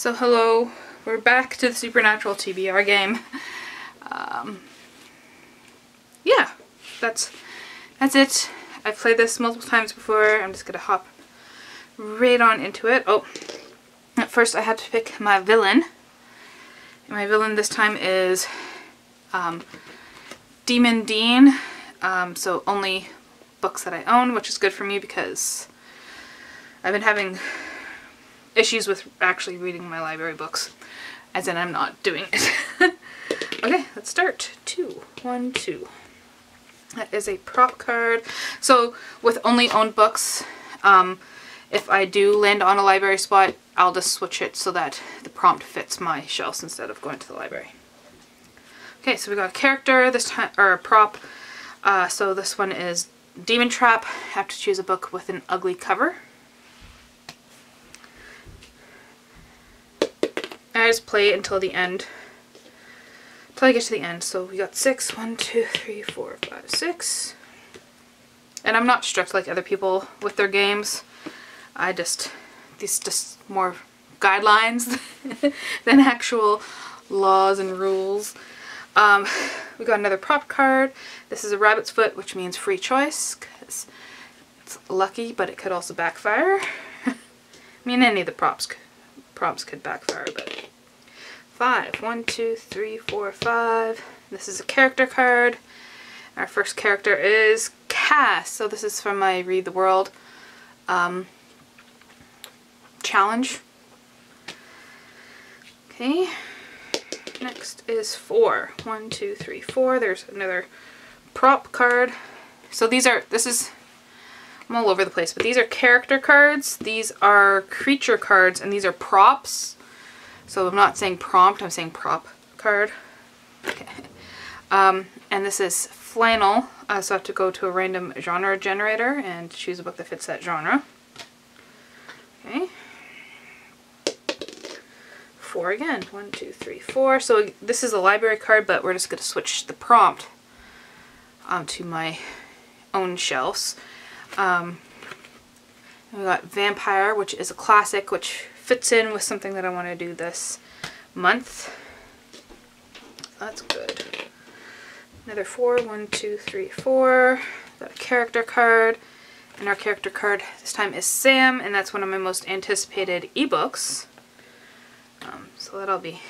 So hello, we're back to the Supernatural TBR game. Yeah, that's it. I've played this multiple times before. I'm just gonna hop right on into it. Oh, at first I had to pick my villain. My villain this time is Demon Dean. So only books that I own, which is good for me because I've been having issues with actually reading my library books, as in I'm not doing it. Okay, let's start. 2, 1, 2. That is a prop card. So with only owned books, if I do land on a library spot, I'll just switch it so that the prompt fits my shelves instead of going to the library. Okay, so we got a character this time, or a prop. So this one is Demon Trap. I have to choose a book with an ugly cover. I just play until the end. Until I get to the end. So we got 6. 1, 2, 3, 4, 5, 6. And I'm not strict like other people with their games. These just more guidelines than actual laws and rules. We got another prop card. This is a rabbit's foot, which means free choice, because it's lucky, but it could also backfire. I mean, any of the prompts could backfire, but 5. 1, 2, 3, 4, 5. This is a character card. Our first character is Cass. So this is from my Read the World challenge. Okay. Next is 4. 1, 2, 3, 4. There's another prop card. So I'm all over the place, but these are character cards. These are creature cards, and these are props. So I'm not saying prompt, I'm saying prop card. Okay. And this is flannel, so I have to go to a random genre generator and choose a book that fits that genre. Okay. 4 again. 1, 2, 3, 4. So this is a library card, but we're just going to switch the prompt onto my own shelves. We got Vampire, which is a classic, which fits in with something that I want to do this month. That's good. Another 4. 1, 2, 3, 4. Got a character card. And our character card this time is Sam, and that's one of my most anticipated ebooks. So that'll be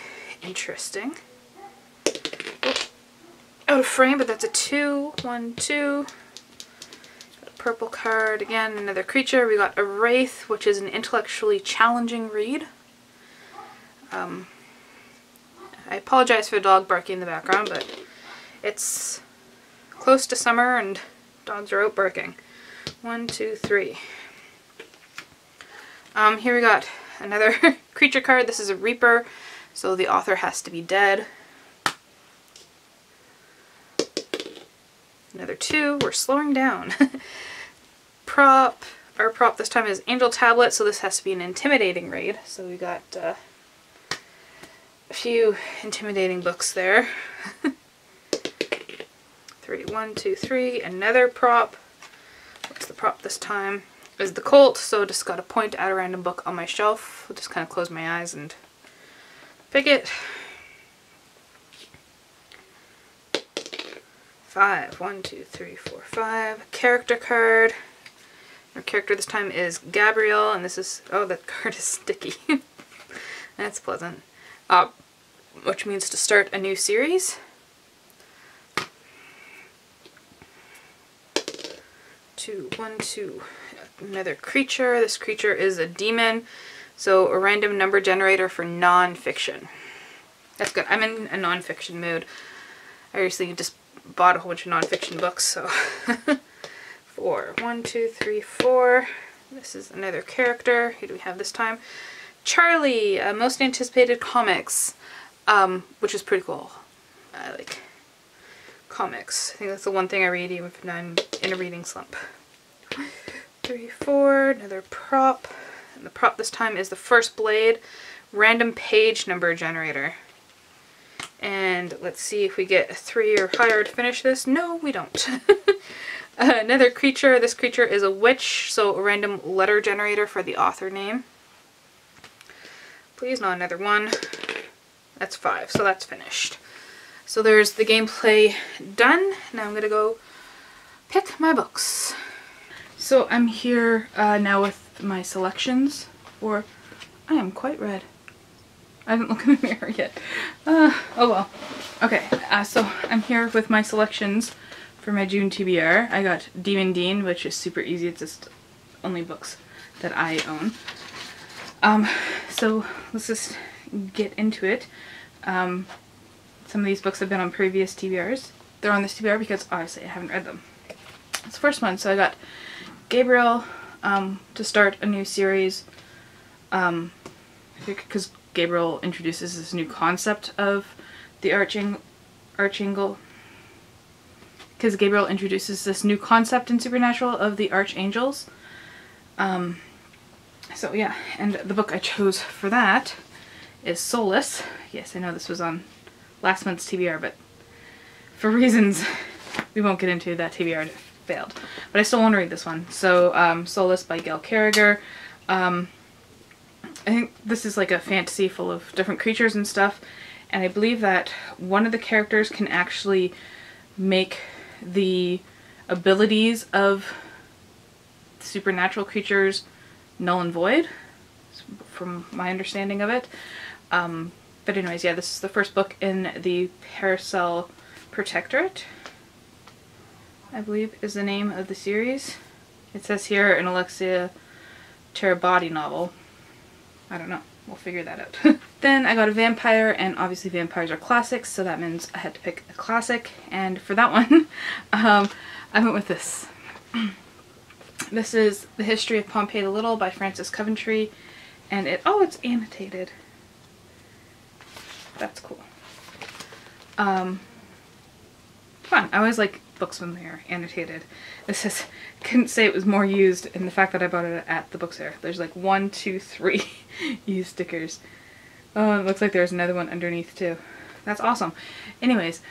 interesting. Oh, out of frame, but that's a 2. 1, 2. Purple card, again, another creature. We got a Wraith, which is an intellectually challenging read. I apologize for the dog barking in the background, but it's close to summer and dogs are out barking. 1, 2, 3. Here we got another creature card. This is a Reaper, so the author has to be dead. Another 2. We're slowing down. Our prop this time is Angel Tablet, so this has to be an intimidating raid. So we got a few intimidating books there. 3. 1, 2, 3. Another prop. What's the prop this time? Is the Colt, so just got to point at a random book on my shelf. I'll just kind of close my eyes and pick it. 5. 1, 2, 3, 4, 5. Character card. Our character this time is Gabriel, and this is, oh, that card is sticky. That's pleasant. Which means to start a new series. 2. 1, 2. Another creature. This creature is a demon, so a random number generator for non-fiction. That's good. I'm in a non-fiction mood. I recently just bought a whole bunch of non-fiction books, so 4. 1, 2, 3, 4. This is another character. Who do we have this time? Charlie, most anticipated comics, which is pretty cool. I like comics. I think that's the one thing I read even if I'm in a reading slump. 3, 4. Another prop. And the prop this time is the First Blade, random page number generator. And let's see if we get a 3 or higher to finish this. No, we don't. Another creature. This creature is a witch, so a random letter generator for the author name. Please, not another 1. That's 5, so that's finished. So there's the gameplay done. Now I'm gonna go pick my books. So I'm here now with my selections for, I am quite red. I haven't looked in the mirror yet. Oh well. Okay, so I'm here with my selections for my June TBR. I got Demon Dean, which is super easy. It's just only books that I own. So let's just get into it. Some of these books have been on previous TBRs. They're on this TBR because obviously I haven't read them. It's the first one. So I got Gabriel to start a new series because Gabriel introduces this new concept of the archangel. Because Gabriel introduces this new concept in Supernatural of the archangels. So yeah, and the book I chose for that is Soulless. Yes, I know this was on last month's TBR, but for reasons we won't get into, that TBR failed. But I still want to read this one. So Soulless by Gail Carriger. I think this is like a fantasy full of different creatures and stuff, and I believe that one of the characters can actually make the abilities of supernatural creatures null and void, from my understanding of it. But anyways, yeah, this is the first book in the Pascual Protectorate, I believe is the name of the series. It says here an Alexia Terabody novel. I don't know. We'll figure that out. Then I got a vampire, and obviously vampires are classics, so that means I had to pick a classic. And for that one, I went with this. This is The History of Pompey the Little by Francis Coventry, and it's annotated. That's cool. Fun. I always like books when they're annotated. This is, couldn't say it was more used in the fact that I bought it at the book fair. There's like 1, 2, 3 used stickers. Oh, it looks like there's another one underneath too. That's awesome. Anyways,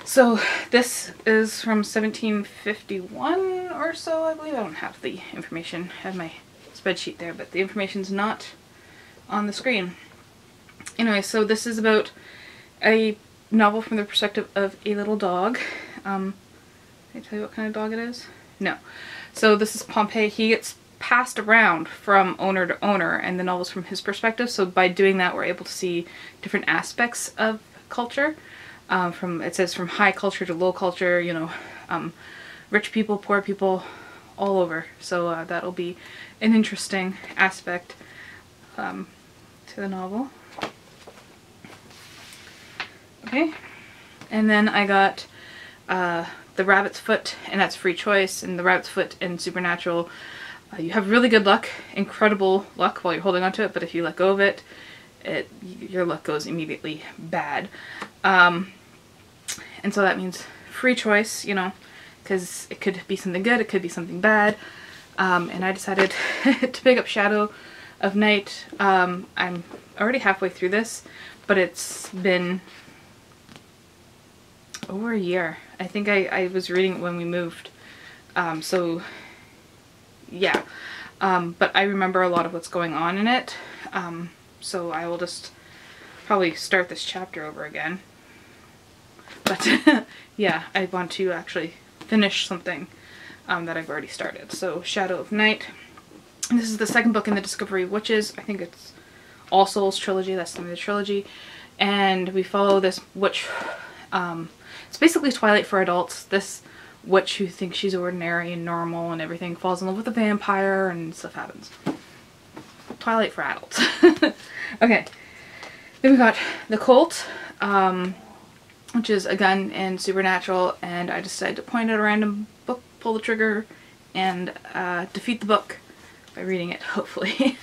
so this is from 1751 or so, I believe. I don't have the information. I have my spreadsheet there, but the information's not on the screen. Anyway, so this is about a novel from the perspective of a little dog. Can I tell you what kind of dog it is? No. So this is Pompey. He gets passed around from owner to owner, and the novel's from his perspective. So by doing that, we're able to see different aspects of culture. It says from high culture to low culture, you know, rich people, poor people, all over. So that'll be an interesting aspect to the novel. Okay, and then I got The Rabbit's Foot, and that's free choice. And The Rabbit's Foot in Supernatural, you have really good luck, incredible luck while you're holding onto it, but if you let go of it, your luck goes immediately bad. And so that means free choice, you know, because it could be something good, it could be something bad. And I decided to pick up Shadow of Night. I'm already halfway through this, but it's been over a year. I think I was reading it when we moved. So yeah. But I remember a lot of what's going on in it. So I will just probably start this chapter over again. But yeah, I want to actually finish something that I've already started. So Shadow of Night. This is the second book in the Discovery of Witches. I think it's All Souls trilogy. That's the name of the trilogy. And we follow this witch. It's basically Twilight for adults. This witch who thinks she's ordinary and normal and everything falls in love with a vampire and stuff happens. Twilight for adults. Okay. Then we got The Cult, which is again in Supernatural, and I decided to point at a random book, pull the trigger, and defeat the book by reading it, hopefully.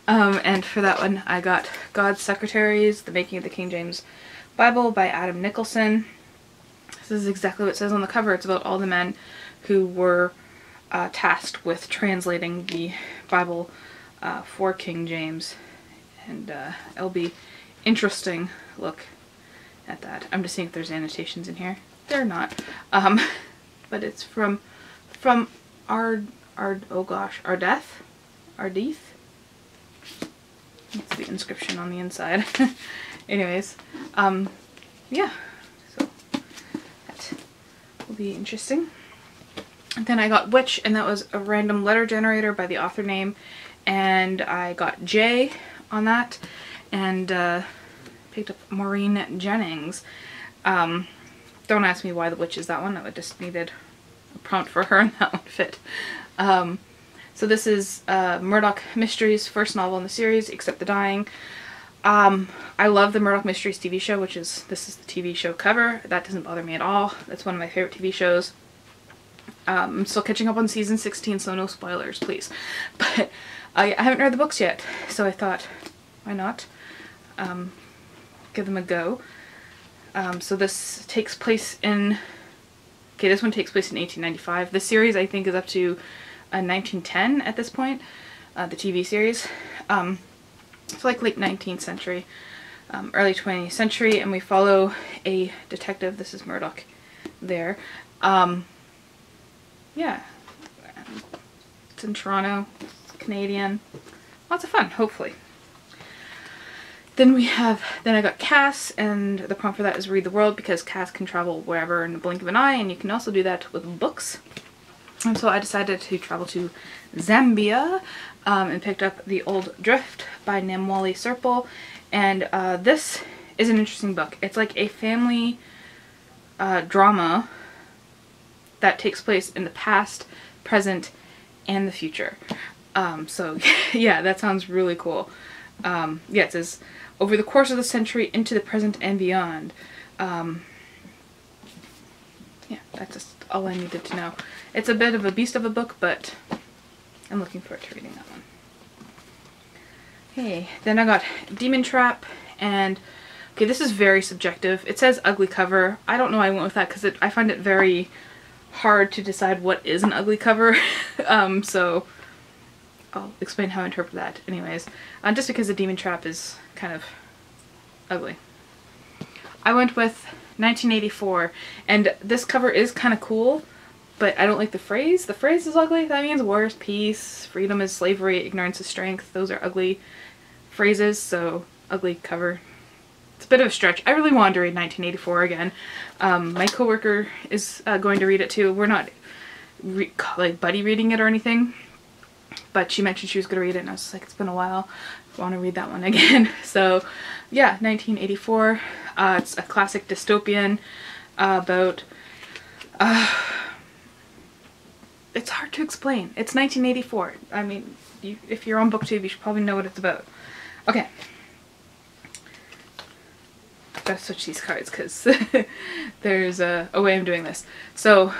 And for that one I got God's Secretaries, The Making of the King James Bible by Adam Nicolson. This is exactly what it says on the cover. It's about all the men who were tasked with translating the Bible for King James, and it'll be interesting look at that. I'm just seeing if there's annotations in here. They're not, but it's from Ardeth. That's the inscription on the inside. Anyways, yeah, so that will be interesting. And then I got Witch, and that was a random letter generator by the author name, and I got J on that, and picked up Maureen Jennings. Don't ask me why the Witch is that one. I just needed a prompt for her, and that one fit. So this is Murdoch Mysteries' first novel in the series, Except the Dying. I love the Murdoch Mysteries TV show, this is the TV show cover. That doesn't bother me at all. That's one of my favorite TV shows. I'm still catching up on season 16, so no spoilers, please. But I haven't read the books yet, so I thought, why not give them a go. So this takes place in, this one takes place in 1895. This series, I think, is up to 1910 at this point, the TV series. It's like late 19th century, early 20th century, and we follow a detective. This is Murdoch there. Yeah, it's in Toronto, it's Canadian, lots of fun, hopefully. Then I got Cass, and the prompt for that is Read the World, because Cass can travel wherever in the blink of an eye, and you can also do that with books. And so I decided to travel to Zambia, and picked up The Old Drift by Namwali Serpell, and this is an interesting book. It's like a family drama that takes place in the past, present, and the future. So yeah, that sounds really cool. Yeah, it says, over the course of the century into the present and beyond. Yeah, that's just all I needed to know. It's a bit of a beast of a book, but I'm looking forward to reading that one. Okay, then I got Demon Trap, and okay, this is very subjective. It says ugly cover. I don't know why I went with that, because I find it very hard to decide what is an ugly cover. So I'll explain how I interpret that anyways. Just because the Demon Trap is kind of ugly. I went with 1984, and this cover is kind of cool, but I don't like the phrase. The phrase is ugly. That means war is peace, freedom is slavery, ignorance is strength. Those are ugly phrases, so ugly cover. It's a bit of a stretch. I really wanted to read 1984 again. My coworker is going to read it too. We're not like buddy reading it or anything, but she mentioned she was going to read it, and I was like, it's been a while. I want to read that one again. So yeah, 1984. It's a classic dystopian about... it's hard to explain. It's 1984. I mean, if you're on BookTube, you should probably know what it's about. Okay. I've got to switch these cards because there's a way I'm doing this. So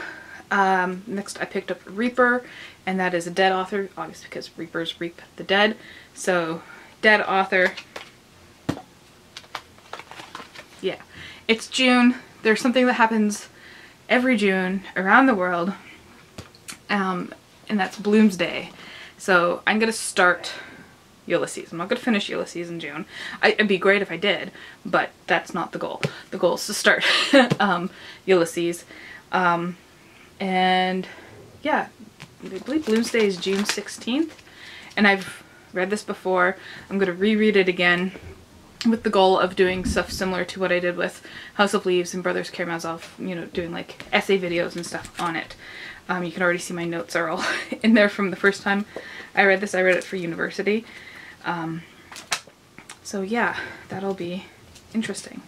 next I picked up Reaper, and that is a dead author, obviously because Reapers reap the dead. So dead author. Yeah. It's June. There's something that happens every June around the world, and that's Bloomsday. So I'm going to start Ulysses. I'm not going to finish Ulysses in June. It'd be great if I did, but that's not the goal. The goal is to start Ulysses. And yeah, I believe Bloomsday is June 16th, and I've read this before. I'm going to reread it again with the goal of doing stuff similar to what I did with House of Leaves and Brothers Karamazov, you know, doing like essay videos and stuff on it. You can already see my notes are all in there from the first time I read this. I read it for university. So yeah, that'll be interesting.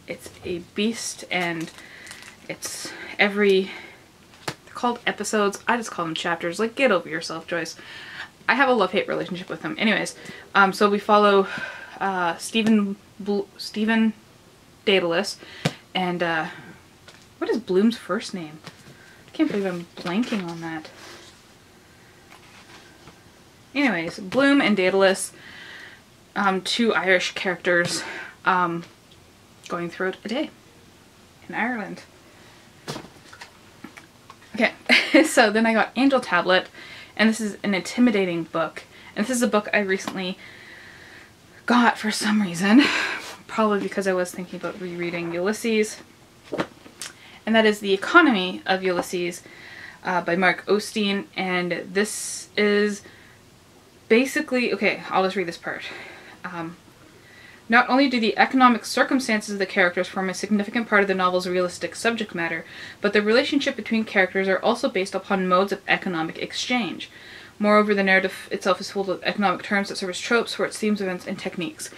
It's a beast, and it's they're called episodes. I just call them chapters. Like, get over yourself, Joyce. I have a love-hate relationship with them. Anyways, so we follow Stephen Daedalus, and what is Bloom's first name? I can't believe I'm blanking on that. Anyways, Bloom and Daedalus, two Irish characters going through a day in Ireland. Okay, so then I got Angel Tablet, and this is an intimidating book. And this is a book I recently got for some reason, probably because I was thinking about rereading Ulysses. And that is The Economy of Ulysses by Mark Osteen. And this is basically, okay, I'll just read this part. Not only do the economic circumstances of the characters form a significant part of the novel's realistic subject matter, but the relationship between characters are also based upon modes of economic exchange. Moreover, the narrative itself is full of economic terms that serve as tropes for its themes, events, and techniques.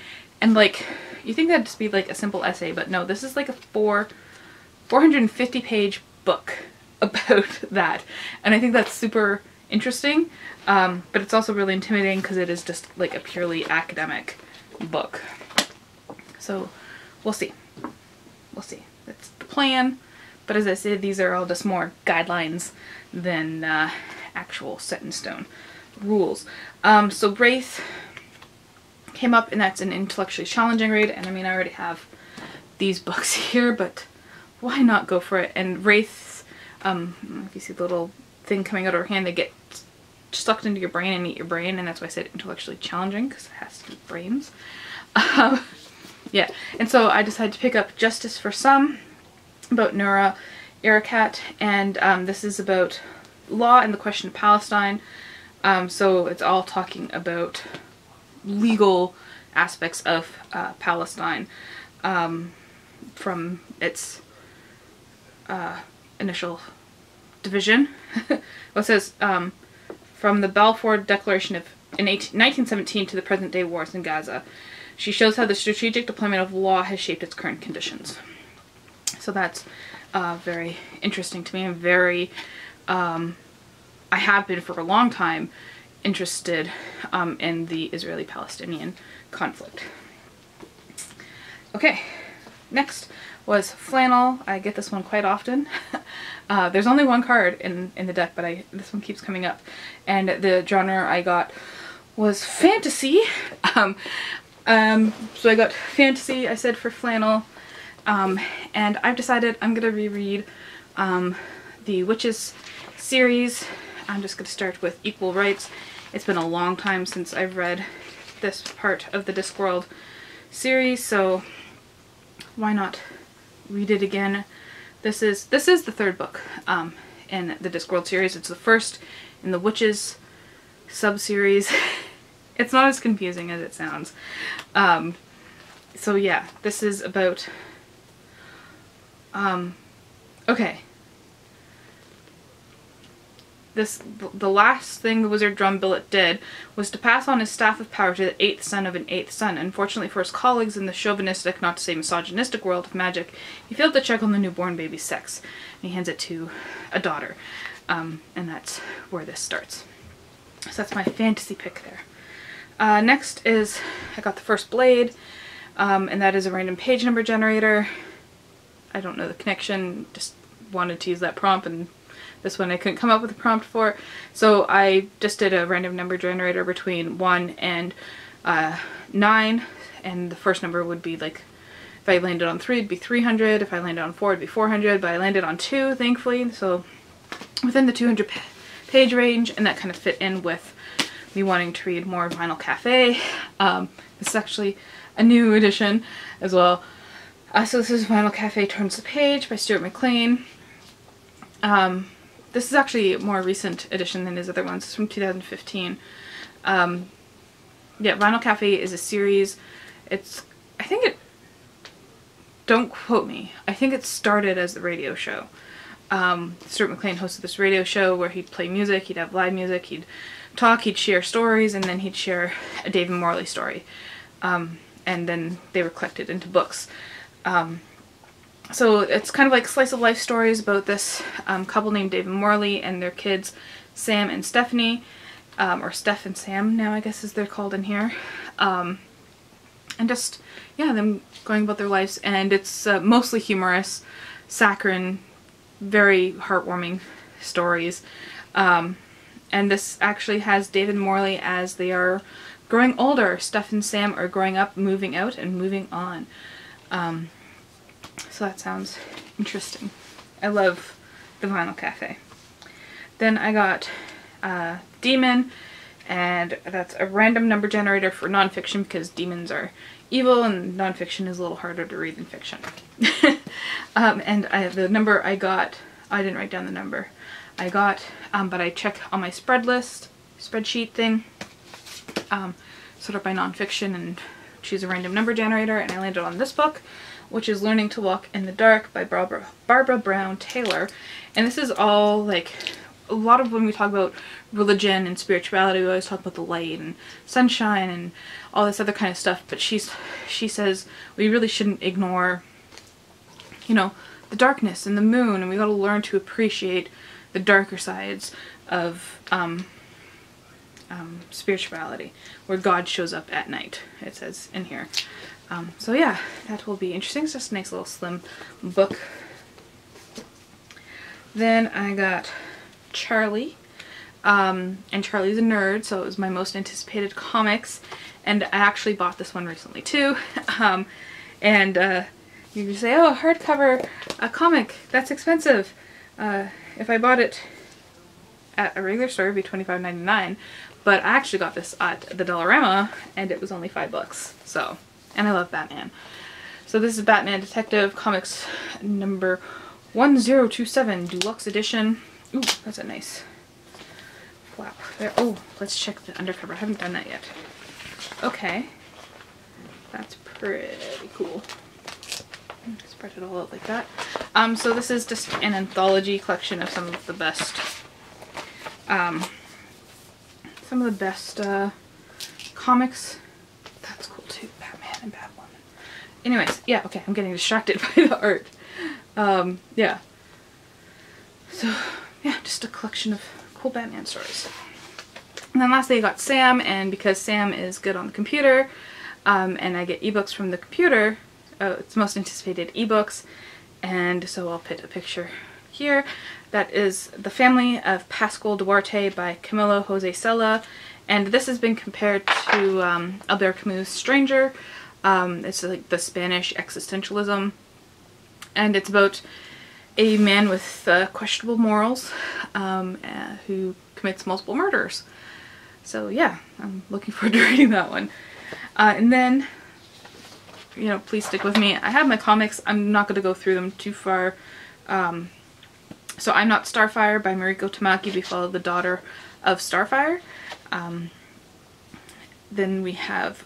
And like, you think that'd just be like a simple essay, but no, this is like a 450-page book about that. And I think that's super interesting, but it's also really intimidating because it is just like a purely academic book. So we'll see. We'll see. That's the plan. But as I said, these are all just more guidelines than actual set in stone rules. So Wraith came up, and that's an intellectually challenging read. And I mean, I already have these books here, but why not go for it? And Wraiths, if you see the little thing coming out of her hand, they get sucked into your brain and eat your brain, and that's why I said intellectually challenging, because it has to be brains. Yeah, and so I decided to pick up Justice for Some, about Noura, Erakat, and this is about law and the question of Palestine. So it's all talking about legal aspects of Palestine from its initial division. Well, it says from the Balfour Declaration of in 1917 to the present day wars in Gaza. She shows how the strategic deployment of law has shaped its current conditions. So that's very interesting to me, and very, I have been for a long time interested in the Israeli-Palestinian conflict. Okay, next was Flannel. I get this one quite often. There's only one card in the deck, but this one keeps coming up. And the genre I got was fantasy. So I got fantasy, I said, for Flannel. And I've decided I'm going to reread the Witches series. I'm just going to start with Equal Rites. It's been a long time since I've read this part of the Discworld series, so why not read it again? This is the third book in the Discworld series. It's the first in the Witches sub-series. It's not as confusing as it sounds. So yeah, this is about okay. The last thing the wizard Drumbillet did was to pass on his staff of power to the 8th son of an 8th son. Unfortunately for his colleagues in the chauvinistic, not to say misogynistic world of magic, he failed to check on the newborn baby's sex. And he hands it to a daughter. And that's where this starts. So that's my fantasy pick there. Next is, I got the First Blade, and that is a random page number generator. I don't know the connection, just wanted to use that prompt, and this one I couldn't come up with a prompt for, so I just did a random number generator between 1 and 9, and the first number would be like, if I landed on 3 it'd be 300, if I landed on 4 it'd be 400, but I landed on 2 thankfully, so within the 200 page range, and that kind of fit in with me wanting to read more Vinyl Cafe. This is actually a new edition as well. So this is Vinyl Cafe Turns the Page by Stuart McLean. This is actually a more recent edition than his other ones. It's from 2015. Yeah, Vinyl Cafe is a series. Don't quote me, I think it started as the radio show. Stuart McLean hosted this radio show where he'd play music, he'd have live music, he'd talk, he'd share stories, and then he'd share a David Morley story. And then they were collected into books. So it's kind of like slice of life stories about this couple named David Morley and their kids Sam and Stephanie, or Steph and Sam now I guess as they're called in here, and just, yeah, them going about their lives, and it's mostly humorous, saccharine, very heartwarming stories, and this actually has David Morley as they are growing older. Steph and Sam are growing up, moving out, and moving on. So that sounds interesting. I love the Vinyl Cafe. Then I got Demon, and that's a random number generator for nonfiction because demons are evil and nonfiction is a little harder to read than fiction. And the number I got, I didn't write down the number I got, but I check on my spreadsheet thing, sort of by nonfiction and choose a random number generator, and I landed on this book, which is Learning to Walk in the Dark by Barbara Brown Taylor. And this is all like, a lot of when we talk about religion and spirituality, we always talk about the light and sunshine and all this other kind of stuff, but she says we really shouldn't ignore, you know, the darkness and the moon, and we got to learn to appreciate the darker sides of spirituality, where God shows up at night, it says in here. So yeah, that will be interesting. It's just a nice little slim book. Then I got Charlie, and Charlie's a nerd, so it was my most anticipated comics, and I actually bought this one recently too. And you can say, oh, hardcover, a comic, that's expensive. If I bought it at a regular store, it would be $25.99, but I actually got this at the Dollarama, and it was only $5. So, and I love Batman. So this is Batman Detective Comics number 1027, Deluxe Edition. Ooh, that's a nice flap there. Oh, let's check the undercover. I haven't done that yet. Okay. That's pretty cool. Spread it all out like that. So this is just an anthology collection of some of the best comics. That's cool too. Batman and Batwoman. Anyways, yeah, okay, I'm getting distracted by the art. Yeah. So, yeah, just a collection of cool Batman stories. And then lastly I got Sam, and because Sam is good on the computer, and I get ebooks from the computer, it's most anticipated ebooks, and so I'll put a picture here. That is The Family of Pascual Duarte by Camilo Jose Cela, and this has been compared to Albert Camus' Stranger. It's like the Spanish existentialism, and it's about a man with questionable morals who commits multiple murders. So yeah, I'm looking forward to reading that one. And then, you know, please stick with me. I have my comics. I'm not going to go through them too far. So I'm Not Starfire by Mariko Tamaki. We follow the daughter of Starfire. Then we have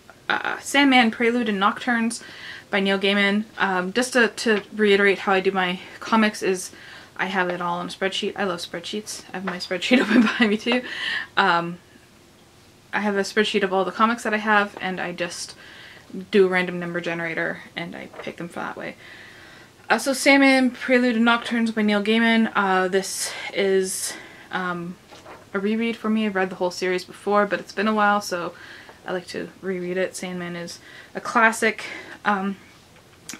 Sandman, Prelude and Nocturnes by Neil Gaiman. Just to reiterate how I do my comics is I have it all on a spreadsheet. I love spreadsheets. I have my spreadsheet open behind me too. I have a spreadsheet of all the comics that I have, and I just do a random number generator and I pick them for that way. So Sandman, Prelude and Nocturnes by Neil Gaiman. This is a reread for me. I've read the whole series before, but it's been a while, so I like to reread it. Sandman is a classic. Then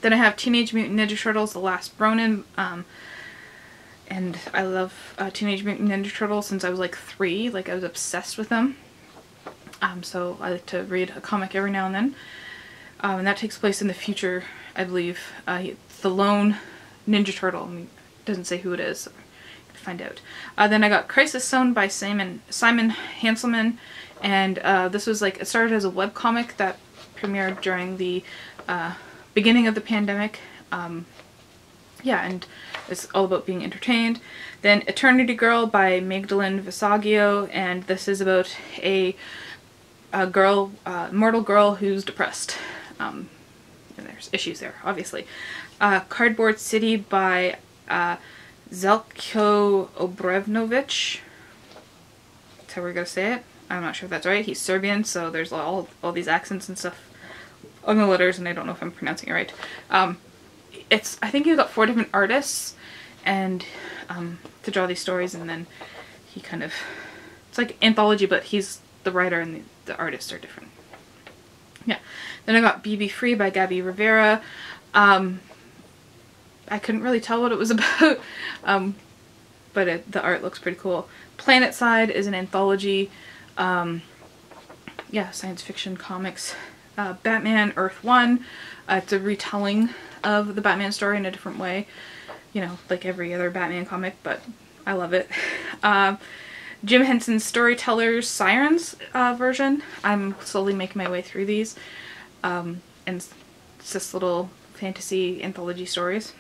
I have Teenage Mutant Ninja Turtles, The Last Ronin. And I love Teenage Mutant Ninja Turtles since I was like 3. Like, I was obsessed with them. So I like to read a comic every now and then. And that takes place in the future, I believe. The lone Ninja Turtle. I mean, it doesn't say who it is, so I can find out. Then I got Crisis Zone by Simon Hanselman. And this was like, it started as a webcomic that premiered during the beginning of the pandemic. Yeah, and it's all about being entertained. Then Eternity Girl by Magdalene Visaggio, and this is about a mortal girl who's depressed. And there's issues there, obviously. Cardboard City by Zeljko Obrenović. That's how we're gonna say it. I'm not sure if that's right. He's Serbian, so there's all these accents and stuff on the letters, and I don't know if I'm pronouncing it right. I think he got 4 different artists and to draw these stories, and then he kind of, it's like anthology, but he's the writer and the artists are different. Yeah. Then I got BB Free by Gabby Rivera. I couldn't really tell what it was about, but the art looks pretty cool. Planet Side is an anthology, yeah, science fiction comics. Batman Earth 1, it's a retelling of the Batman story in a different way, you know, like every other Batman comic, but I love it. Jim Henson's Storytellers Sirens version. I'm slowly making my way through these, and it's just little fantasy anthology stories.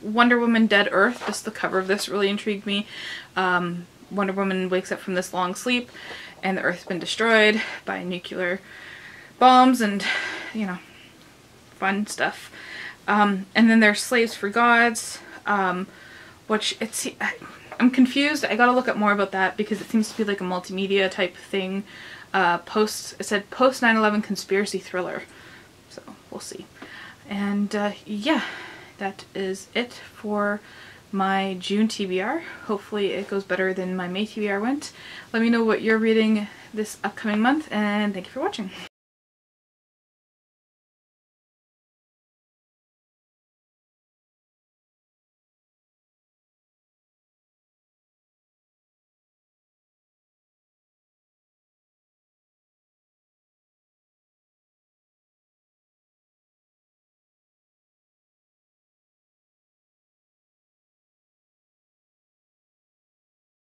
Wonder Woman Dead Earth, just the cover of this really intrigued me. Wonder Woman wakes up from this long sleep and the Earth's been destroyed by a nuclear bombs and, you know, fun stuff. And then there's Slaves for Gods, which I'm confused. I gotta look up more about that because it seems to be like a multimedia type thing. It said post 9/11 conspiracy thriller. So we'll see. And yeah, that is it for my June TBR. Hopefully it goes better than my May TBR went. Let me know what you're reading this upcoming month, and thank you for watching.